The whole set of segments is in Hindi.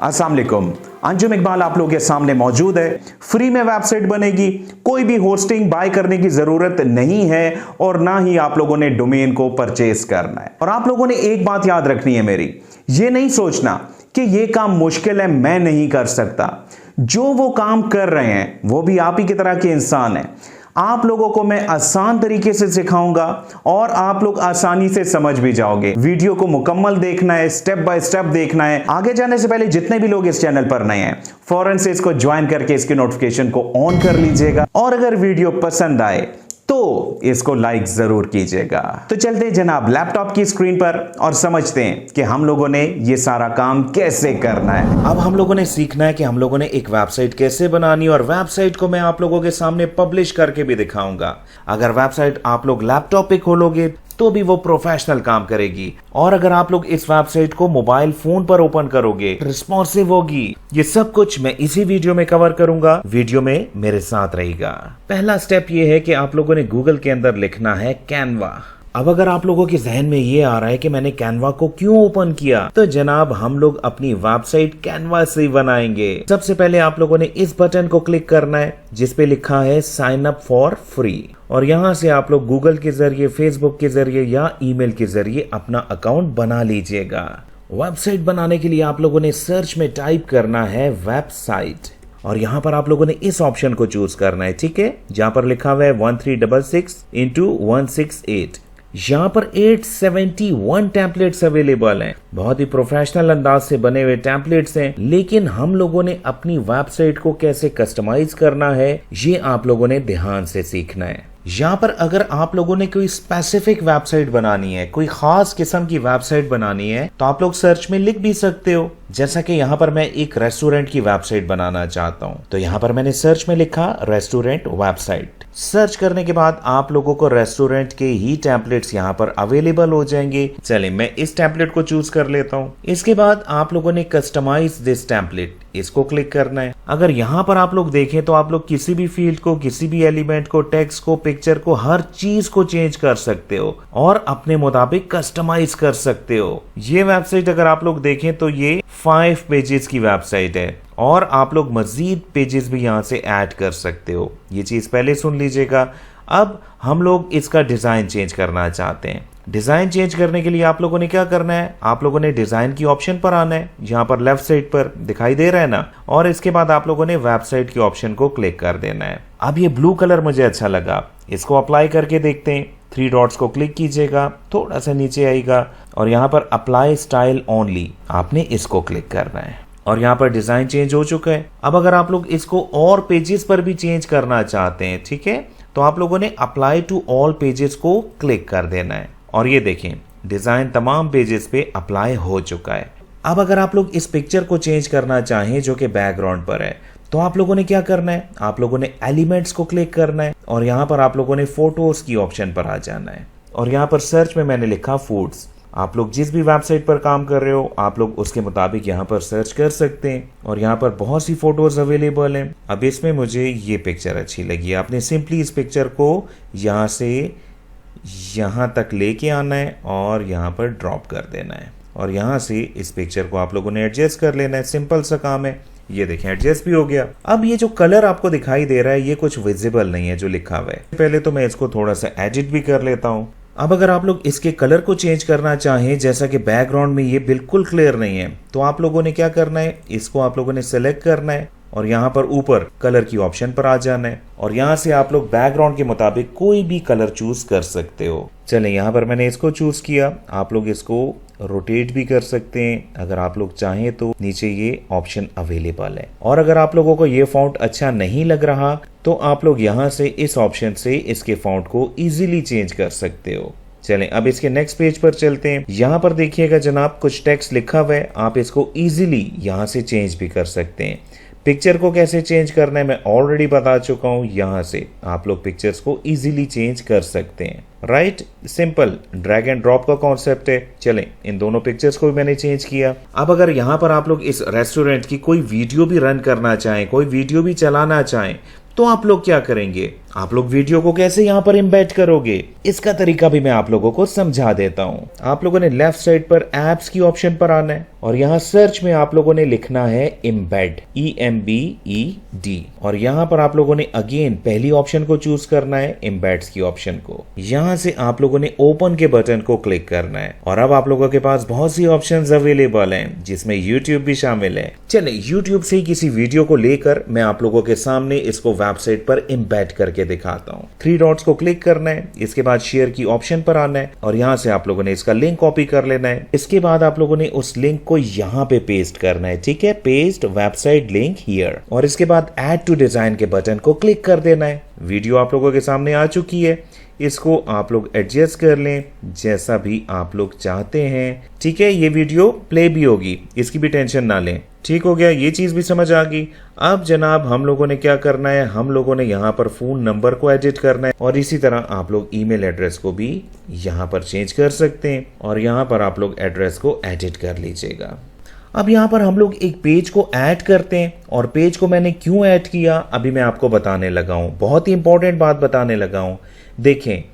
अस्सलाम वालेकुम। अंजुम इकबाल आप लोगों के सामने मौजूद है। फ्री में वेबसाइट बनेगी, कोई भी होस्टिंग बाय करने की जरूरत नहीं है और ना ही आप लोगों ने डोमेन को परचेज करना है। और आप लोगों ने एक बात याद रखनी है मेरी, ये नहीं सोचना कि ये काम मुश्किल है मैं नहीं कर सकता। जो वो काम कर रहे हैं वो भी आप ही की तरह के इंसान हैं। आप लोगों को मैं आसान तरीके से सिखाऊंगा और आप लोग आसानी से समझ भी जाओगे। वीडियो को मुकम्मल देखना है, स्टेप बाय स्टेप देखना है। आगे जाने से पहले जितने भी लोग इस चैनल पर नए हैं फौरन से इसको ज्वाइन करके इसकी नोटिफिकेशन को ऑन कर लीजिएगा और अगर वीडियो पसंद आए तो इसको लाइक जरूर कीजिएगा। तो चलते हैं जनाब लैपटॉप की स्क्रीन पर और समझते हैं कि हम लोगों ने ये सारा काम कैसे करना है। अब हम लोगों ने सीखना है कि हम लोगों ने एक वेबसाइट कैसे बनानी और वेबसाइट को मैं आप लोगों के सामने पब्लिश करके भी दिखाऊंगा। अगर वेबसाइट आप लोग लैपटॉप पे खोलोगे तो भी वो प्रोफेशनल काम करेगी और अगर आप लोग इस वेबसाइट को मोबाइल फोन पर ओपन करोगे रिस्पॉन्सिव होगी। ये सब कुछ मैं इसी वीडियो में कवर करूंगा। वीडियो में मेरे साथ रहेगा। पहला स्टेप ये है कि आप लोगों ने गूगल के अंदर लिखना है कैनवा। अब अगर आप लोगों के जहन में ये आ रहा है कि मैंने कैनवा को क्यों ओपन किया, तो जनाब हम लोग अपनी वेबसाइट कैनवा से बनाएंगे। सबसे पहले आप लोगों ने इस बटन को क्लिक करना है जिसपे लिखा है साइन अप फॉर फ्री और यहाँ से आप लोग गूगल के जरिए, फेसबुक के जरिए या ईमेल के जरिए अपना अकाउंट बना लीजिएगा। वेबसाइट बनाने के लिए आप लोगों ने सर्च में टाइप करना है वेबसाइट और यहाँ पर आप लोगों ने इस ऑप्शन को चूज करना है, ठीक है, जहाँ पर लिखा हुआ है 1366x168। यहाँ पर 871 टेम्पलेट्स अवेलेबल हैं। बहुत ही प्रोफेशनल अंदाज से बने हुए टेम्पलेट्स हैं, लेकिन हम लोगों ने अपनी वेबसाइट को कैसे कस्टमाइज करना है ये आप लोगों ने ध्यान से सीखना है। यहाँ पर अगर आप लोगों ने कोई स्पेसिफिक वेबसाइट बनानी है, कोई खास किस्म की वेबसाइट बनानी है, तो आप लोग सर्च में लिख भी सकते हो। जैसा कि यहाँ पर मैं एक रेस्टोरेंट की वेबसाइट बनाना चाहता हूँ, तो यहाँ पर मैंने सर्च में लिखा रेस्टोरेंट वेबसाइट। सर्च करने के बाद आप लोगों को रेस्टोरेंट के ही टेम्पलेट्स यहाँ पर अवेलेबल हो जाएंगे। चलिए मैं इस टेम्पलेट को चूज कर लेता हूँ। इसके बाद आप लोगों ने कस्टमाइज दिस टेम्पलेट, इसको क्लिक करना है। अगर यहाँ पर आप लोग देखें तो आप लोग किसी भी फील्ड को, किसी भी एलिमेंट को, टेक्स्ट को, पिक्चर को, हर चीज को चेंज कर सकते हो और अपने मुताबिक कस्टमाइज कर सकते हो। ये वेबसाइट अगर आप लोग देखें तो ये 5 पेजेस की वेबसाइट है और आप लोग मजीद पेजेस भी यहाँ से ऐड कर सकते हो। ये चीज पहले सुन लीजिएगा। अब हम लोग इसका डिजाइन चेंज करना चाहते हैं। डिजाइन चेंज करने के लिए आप लोगों ने क्या करना है, आप लोगों ने डिजाइन की ऑप्शन पर आना है, यहाँ पर लेफ्ट साइड पर दिखाई दे रहा है ना, और इसके बाद आप लोगों ने वेबसाइट के ऑप्शन को क्लिक कर देना है। अब ये ब्लू कलर मुझे अच्छा लगा, इसको अप्लाई करके देखते हैं। 3 डॉट्स को क्लिक कीजिएगा, थोड़ा सा नीचे आएगा और यहाँ पर अप्लाई स्टाइल ओनली, आपने इसको क्लिक करना है और यहाँ पर डिजाइन चेंज हो चुका है। अब अगर आप लोग इसको और पेजेस पर भी चेंज करना चाहते हैं, ठीक है, तो आप लोगों ने अप्लाई टू ऑल पेजेस को क्लिक कर देना है और ये देखें डिजाइन तमाम पेजेस पे अप्लाई हो चुका है। अब अगर आप लोग इस पिक्चर को चेंज करना चाहें जो कि बैकग्राउंड पर है, तो आप लोगों ने क्या करना है, आप लोगों ने एलिमेंट्स को क्लिक करना है और यहाँ पर आप लोगों ने फोटोज की ऑप्शन पर आ जाना है और यहाँ पर सर्च में मैंने लिखा फूड्स। आप लोग जिस भी वेबसाइट पर काम कर रहे हो आप लोग उसके मुताबिक यहाँ पर सर्च कर सकते हैं और यहाँ पर बहुत सी फोटोज अवेलेबल हैं। अब इसमें मुझे ये पिक्चर अच्छी लगी। आपने सिंपली इस पिक्चर को यहाँ से यहाँ तक लेके आना है और यहाँ पर ड्रॉप कर देना है और यहाँ से इस पिक्चर को आप लोगों ने एडजस्ट कर लेना है। सिंपल सा काम है। ये देखें एडजस्ट भी हो गया। अब ये जो कलर आपको दिखाई दे रहा है ये कुछ विजिबल नहीं है जो लिखा हुआ है। पहले तो मैं इसको थोड़ा सा एडिट भी कर लेता हूँ। अब अगर आप लोग इसके कलर को चेंज करना चाहें, जैसा कि बैकग्राउंड में ये बिल्कुल क्लियर नहीं है, तो आप लोगों ने क्या करना है, इसको आप लोगों ने सेलेक्ट करना है और यहाँ पर ऊपर कलर की ऑप्शन पर आ जाना है और यहाँ से आप लोग बैकग्राउंड के मुताबिक कोई भी कलर चूज कर सकते हो। चलें यहाँ पर मैंने इसको चूज किया। आप लोग इसको रोटेट भी कर सकते हैं अगर आप लोग चाहें तो, नीचे ये ऑप्शन अवेलेबल है। और अगर आप लोगों को ये फॉन्ट अच्छा नहीं लग रहा तो आप लोग यहाँ से इस ऑप्शन से इसके फॉन्ट को इजीली चेंज कर सकते हो। चलें अब इसके नेक्स्ट पेज पर चलते हैं। यहाँ पर देखिएगा जनाब कुछ टेक्स्ट लिखा हुआ है, आप इसको इजीली यहाँ से चेंज भी कर सकते हैं। पिक्चर को कैसे चेंज करना है मैं ऑलरेडी बता चुका हूँ। यहाँ से आप लोग पिक्चर्स को इजीली चेंज कर सकते हैं। Right, simple drag and drop का कॉन्सेप्ट है। चलें इन दोनों पिक्चर्स को भी मैंने चेंज किया। अब अगर यहाँ पर आप लोग इस रेस्टोरेंट की कोई वीडियो भी रन करना चाहें, कोई वीडियो भी चलाना चाहें, तो आप लोग क्या करेंगे, आप लोग वीडियो को कैसे यहाँ पर एम्बेड करोगे, इसका तरीका भी मैं आप लोगों को समझा देता हूँ। आप लोगों ने लेफ्ट साइड पर एप्स की ऑप्शन पर आना है और यहाँ सर्च में आप लोगों ने लिखना है एम्बेड, EMBED, और यहाँ पर आप लोगों ने अगेन पहली ऑप्शन को चूज करना है, एम्बेड्स की ऑप्शन को। यहाँ से आप लोगों ने ओपन के बटन को क्लिक करना है और अब आप लोगों के पास बहुत सी ऑप्शंस अवेलेबल हैं, जिसमें YouTube भी शामिल है। चले YouTube से ही किसी वीडियो को लेकर मैं आप लोगों के सामने इसको वेबसाइट पर एम्बेड करके दिखाता हूँ। 3 डॉट्स को क्लिक करना है, इसके बाद शेयर की ऑप्शन पर आना है और यहाँ से आप लोगों ने इसका लिंक कॉपी कर लेना है। इसके बाद आप लोगों ने उस लिंक को यहाँ पे पेस्ट करना है, ठीक है, पेस्ट वेबसाइट लिंक हियर, और इसके बाद ऐड टू डिजाइन के बटन को क्लिक कर देना है। वीडियो आप लोगों के सामने आ चुकी है, इसको आप लोग एडजस्ट कर लें जैसा भी आप लोग चाहते हैं, ठीक है। ये वीडियो प्ले भी होगी, इसकी भी टेंशन ना लें। ठीक हो गया, ये चीज भी समझ आ गई। अब जनाब हम लोगों ने क्या करना है, हम लोगों ने यहाँ पर फोन नंबर को एडिट करना है और इसी तरह आप लोग ईमेल एड्रेस को भी यहाँ पर चेंज कर सकते हैं और यहाँ पर आप लोग एड्रेस को एडिट कर लीजिएगा। अब यहाँ पर हम लोग एक पेज को ऐड करते हैं और पेज को मैंने क्यों ऐड किया अभी मैं आपको बताने लगा हूँ, बहुत ही इंपॉर्टेंट बात बताने लगा हूँ। देखें,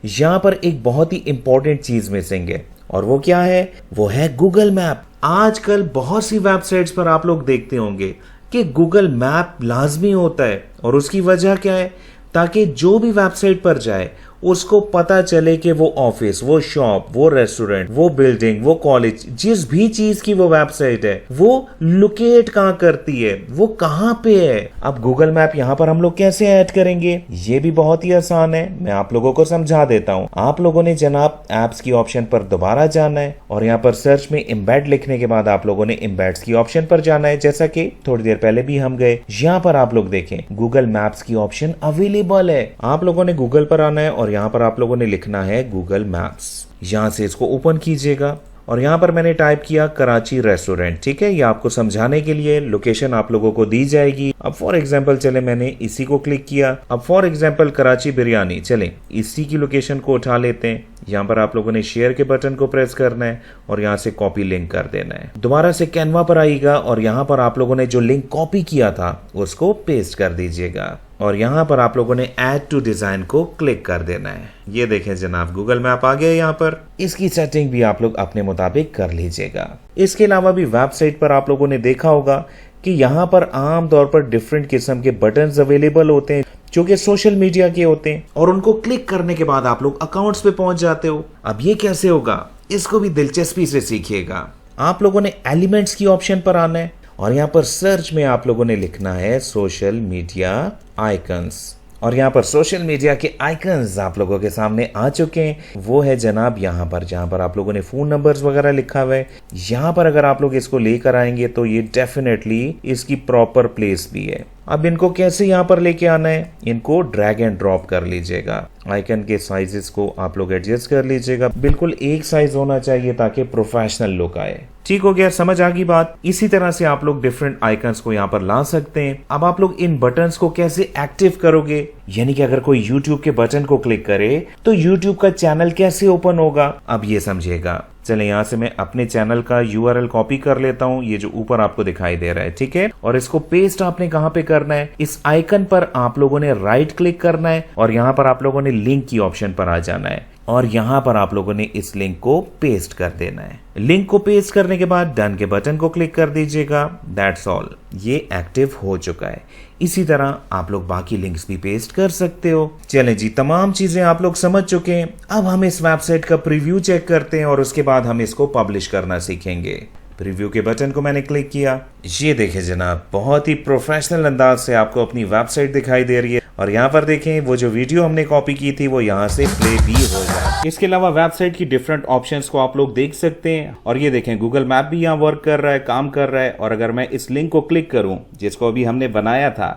यहाँ पर एक बहुत ही इंपॉर्टेंट चीज मिसिंग है और वो क्या है, वो है गूगल मैप। आजकल बहुत सी वेबसाइट्स पर आप लोग देखते होंगे कि गूगल मैप लाजमी होता है और उसकी वजह क्या है, ताकि जो भी वेबसाइट पर जाए उसको पता चले कि वो ऑफिस, वो शॉप, वो रेस्टोरेंट, वो बिल्डिंग, वो कॉलेज, जिस भी चीज की वो वेबसाइट है वो लोकेट कहाँ करती है, वो कहाँ पे है। अब गूगल मैप यहाँ पर हम लोग कैसे ऐड करेंगे, ये भी बहुत ही आसान है, मैं आप लोगों को समझा देता हूँ। आप लोगों ने जनाब एप्स की ऑप्शन पर दोबारा जाना है और यहाँ पर सर्च में एम्बेड लिखने के बाद आप लोगों ने एम्बेड्स की ऑप्शन पर जाना है, जैसा कि थोड़ी देर पहले भी हम गए। यहाँ पर आप लोग देखें गूगल मैप्स की ऑप्शन अवेलेबल है। आप लोगों ने गूगल पर आना है और यहाँ पर आप लोगों ने लिखना है गूगल मैप्स। यहाँ से इसको ओपन कीजिएगा और यहाँ पर मैंने टाइप किया कराची रेस्टोरेंट, ठीक है। ये आपको समझाने के लिए लोकेशन आप लोगों को दी जाएगी। अब फॉर एग्जांपल चले मैंने इसी को क्लिक किया, अब फॉर एग्जांपल कराची बिरयानी, चले इसी की लोकेशन को उठा लेते हैं। यहाँ पर आप लोगों ने शेयर के बटन को प्रेस करना है और यहाँ से कॉपी लिंक कर देना है। दोबारा से कैनवा पर आएगा और यहाँ पर आप लोगों ने जो लिंक कॉपी किया था उसको पेस्ट कर दीजिएगा और यहाँ पर आप लोगों ने ऐड टू डिजाइन को क्लिक कर देना है। ये देखें जनाब गूगल मैप आ गया यहाँ पर। इसकी सेटिंग भी आप लोग अपने मुताबिक कर लीजिएगा। इसके अलावा भी वेबसाइट पर आप लोगों ने देखा होगा कि यहाँ पर आमतौर पर डिफरेंट किस्म के बटन्स अवेलेबल होते हैं जो कि सोशल मीडिया के होते हैं और उनको क्लिक करने के बाद आप लोग अकाउंट्स पे पहुंच जाते हो। अब ये कैसे होगा, इसको भी दिलचस्पी से सीखिएगा। आप लोगों ने एलिमेंट्स की ऑप्शन पर आना है और यहाँ पर सर्च में आप लोगों ने लिखना है सोशल मीडिया आइकन्स और यहाँ पर सोशल मीडिया के आइकन्स आप लोगों के सामने आ चुके हैं। वो है जनाब यहाँ पर, जहाँ पर आप लोगों ने फोन नंबर्स वगैरह लिखा हुआ है। यहाँ पर अगर आप लोग इसको लेकर आएंगे तो ये डेफिनेटली इसकी प्रॉपर प्लेस भी है। अब इनको कैसे यहाँ पर लेके आना है, इनको ड्रैग एंड ड्रॉप कर लीजिएगा। आइकन के साइजेस को आप लोग एडजस्ट कर लीजिएगा, बिल्कुल एक साइज होना चाहिए ताकि प्रोफेशनल लुक आए। ठीक हो गया, समझ आ गई बात। इसी तरह से आप लोग डिफरेंट आइकन्स को यहाँ पर ला सकते हैं। अब आप लोग इन बटन्स को कैसे एक्टिव करोगे, यानी कि अगर कोई YouTube के बटन को क्लिक करे तो YouTube का चैनल कैसे ओपन होगा, अब ये समझिएगा। चले यहाँ से मैं अपने चैनल का URL कॉपी कर लेता हूँ, ये जो ऊपर आपको दिखाई दे रहा है, ठीक है। और इसको पेस्ट आपने कहाँ पे करना है, इस आइकन पर आप लोगों ने राइट क्लिक करना है और यहाँ पर आप लोगों ने लिंक की ऑप्शन पर आ जाना है और यहाँ पर आप लोगों ने इस लिंक को पेस्ट कर देना है। लिंक को पेस्ट करने के बाद डन के बटन को क्लिक कर दीजिएगा। दैट्स ऑल, ये एक्टिव हो चुका है। इसी तरह आप लोग बाकी लिंक्स भी पेस्ट कर सकते हो। चलें जी, तमाम चीजें आप लोग समझ चुके हैं। अब हम इस वेबसाइट का प्रीव्यू चेक करते हैं और उसके बाद हम इसको पब्लिश करना सीखेंगे। प्रीव्यू के बटन को मैंने क्लिक किया, ये देखें जनाब बहुत ही प्रोफेशनल अंदाज से आपको अपनी वेबसाइट दिखाई दे रही है और यहाँ पर देखें वो जो वीडियो हमने कॉपी की थी वो यहाँ से प्ले भी हो जाए। इसके अलावा वेबसाइट की डिफरेंट ऑप्शंस को आप लोग देख सकते हैं और ये देखें गूगल मैप भी यहाँ वर्क कर रहा है, काम कर रहा है। और अगर मैं इस लिंक को क्लिक करूँ जिसको अभी हमने बनाया था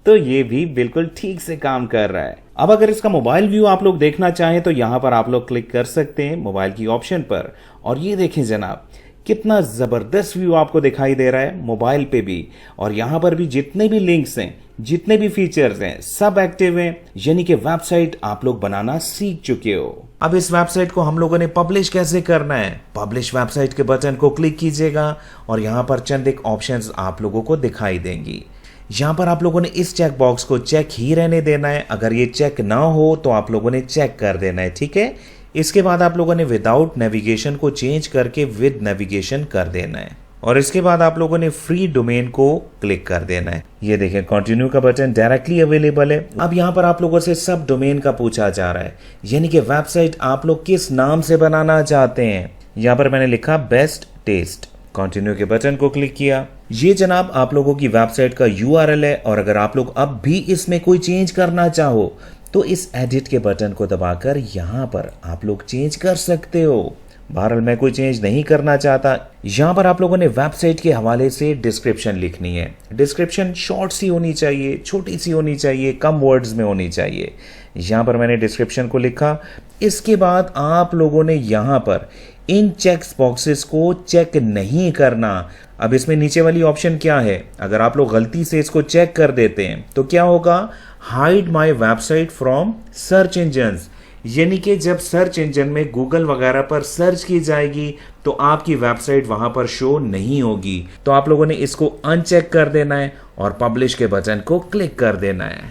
तो ये भी बिल्कुल ठीक से काम कर रहा है। अब अगर इसका मोबाइल व्यू आप लोग देखना चाहें तो यहाँ पर आप लोग क्लिक कर सकते हैं मोबाइल की ऑप्शन पर और ये देखें जनाब कितना जबरदस्त व्यू आपको दिखाई दे रहा है मोबाइल पे भी। और यहाँ पर भी जितने भी लिंक्स हैं, जितने भी फीचर्स हैं, सब एक्टिव हैं, यानी कि वेबसाइट आप लोग बनाना सीख चुके हो। अब इस वेबसाइट को हम लोगों ने पब्लिश कैसे करना है, पब्लिश वेबसाइट के बटन को क्लिक कीजिएगा और यहाँ पर चंद एक ऑप्शंस आप लोगों को दिखाई देंगी। यहाँ पर आप लोगों ने इस चेक बॉक्स को चेक ही रहने देना है। अगर ये चेक ना हो तो आप लोगों ने चेक कर देना है, ठीक है। इसके बाद आप लोगों ने विदाउट नेविगेशन को चेंज करके विद नेविगेशन कर देना है और इसके बाद आप लोगों ने फ्री डोमेन को क्लिक कर देना है। ये देखें कंटिन्यू का बटन डायरेक्टली अवेलेबल है। अब यहाँ पर आप लोगों से सब डोमेन का पूछा जा रहा है, यानी कि वेबसाइट आप लोग किस नाम से बनाना चाहते हैं। यहाँ पर मैंने लिखा बेस्ट टेस्ट, कंटिन्यू के बटन को क्लिक किया। ये जनाब आप लोगों की वेबसाइट का URL है और अगर आप लोग अब भी इसमें कोई चेंज करना चाहो तो इस एडिट के बटन को दबाकर यहाँ पर आप लोग चेंज कर सकते हो। बहरहाल मैं कोई चेंज नहीं करना चाहता। यहाँ पर आप लोगों ने वेबसाइट के हवाले से डिस्क्रिप्शन लिखनी है। डिस्क्रिप्शन शॉर्ट सी होनी चाहिए, छोटी सी होनी चाहिए, कम वर्ड्स में होनी चाहिए। यहाँ पर मैंने डिस्क्रिप्शन को लिखा। इसके बाद आप लोगों ने यहाँ पर इन चेक्स बॉक्सेस को चेक नहीं करना। अब इसमें नीचे वाली ऑप्शन क्या है, अगर आप लोग गलती से इसको चेक कर देते हैं तो क्या होगा, hide my website from search engines, यानी कि जब सर्च इंजन में गूगल वगैरह पर सर्च की जाएगी तो आपकी वेबसाइट वहां पर शो नहीं होगी। तो आप लोगों ने इसको अनचेक कर देना है और पब्लिश के बटन को क्लिक कर देना है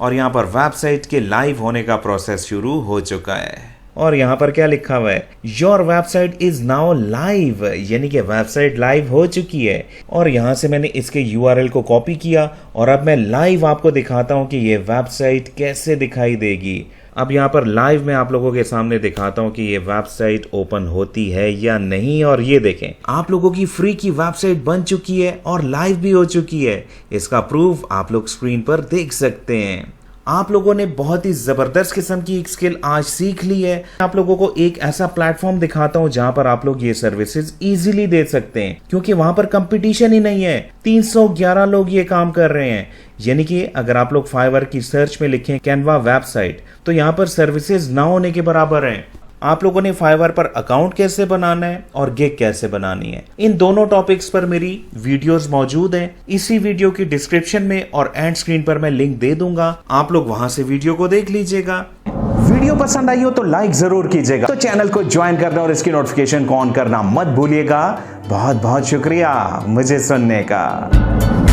और यहाँ पर वेबसाइट के लाइव होने का प्रोसेस शुरू हो चुका है। और यहाँ पर क्या लिखा हुआ है, your website is now live, यानी कि वेबसाइट लाइव हो चुकी है। और यहाँ से मैंने इसके URL को कॉपी किया और अब मैं लाइव आपको दिखाता हूँ कि ये वेबसाइट कैसे दिखाई देगी। अब यहाँ पर लाइव में आप लोगों के सामने दिखाता हूँ कि ये वेबसाइट ओपन होती है या नहीं। और ये देखें आप लोगों की फ्री की वेबसाइट बन चुकी है और लाइव भी हो चुकी है। इसका प्रूफ आप लोग स्क्रीन पर देख सकते हैं। आप लोगों ने बहुत ही जबरदस्त किस्म की एक स्किल आज सीख ली है। आप लोगों को एक ऐसा प्लेटफॉर्म दिखाता हूं जहां पर आप लोग ये सर्विसेज इजीली दे सकते हैं, क्योंकि वहां पर कंपटीशन ही नहीं है। 311 लोग ये काम कर रहे हैं, यानी कि अगर आप लोग फाइवर की सर्च में लिखें कैनवा वेबसाइट तो यहाँ पर सर्विसेज ना होने के बराबर हैं। आप लोगों ने फाइवर पर अकाउंट कैसे बनाना है और गिग कैसे बनानी है, इन दोनों टॉपिक्स पर मेरी वीडियोस मौजूद हैं। इसी वीडियो की डिस्क्रिप्शन में और एंड स्क्रीन पर मैं लिंक दे दूंगा, आप लोग वहां से वीडियो को देख लीजिएगा। वीडियो पसंद आई हो तो लाइक जरूर कीजिएगा, तो चैनल को ज्वाइन करना और इसकी नोटिफिकेशन को ऑन करना मत भूलिएगा। बहुत बहुत शुक्रिया मुझे सुनने का।